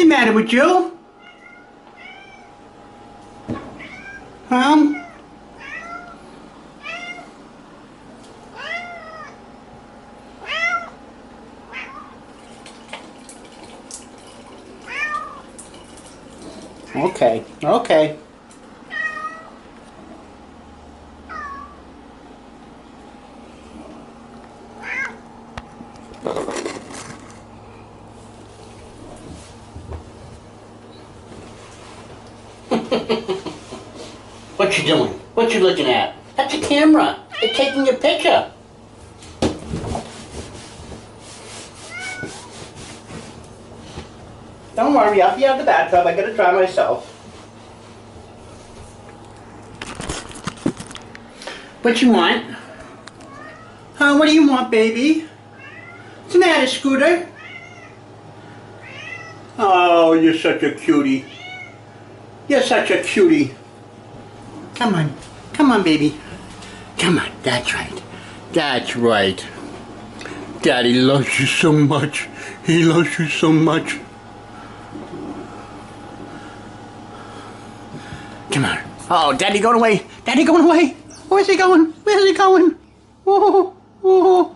the matter with you? Huh? Okay, okay. What you doing? What you looking at? That's a camera. It's taking a picture. Don't worry, I'll be out of the bathtub. I gotta dry myself. What you want? Huh, what do you want, baby? What's the matter, Scooter? Oh, you're such a cutie. You're such a cutie. Come on. Come on, baby. Come on. That's right. That's right. Daddy loves you so much. He loves you so much. Come on. Oh, Daddy going away. Daddy going away. Where's he going? Where's he going? Oh, oh.